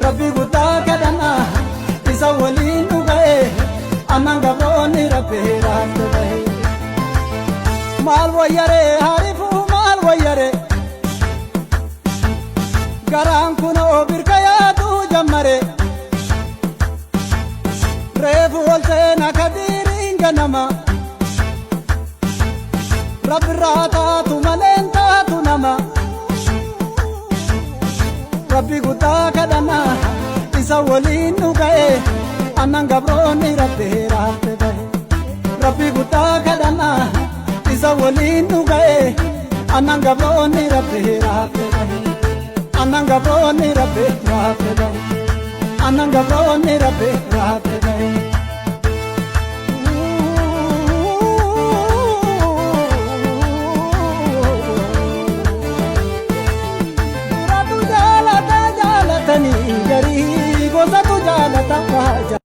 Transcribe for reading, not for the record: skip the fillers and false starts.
Rabbi guddaa kadhannaa isa waliin dhuga'e annan gabroonni rabbi raafte bahe. Maal wayyaree hariifuu maal wayyaree garaan kunoo birka yaaduu jammare reefu ol seena kadiiriin ganama rabbirraa taatu maleen taatu nama. Rabbi guddaa kadhannaa isa waliin dhuga'e annan gabroonni rabbi raafte bahe. Rabbi guddaa kadhannaa isa waliin dhuga'e annan gabroonni rabbi raafte bahe. Annan gabroonni rabbi raafte bahe. Annan gabroonni rabbi raafte bahe. Gari gosa tu jaalata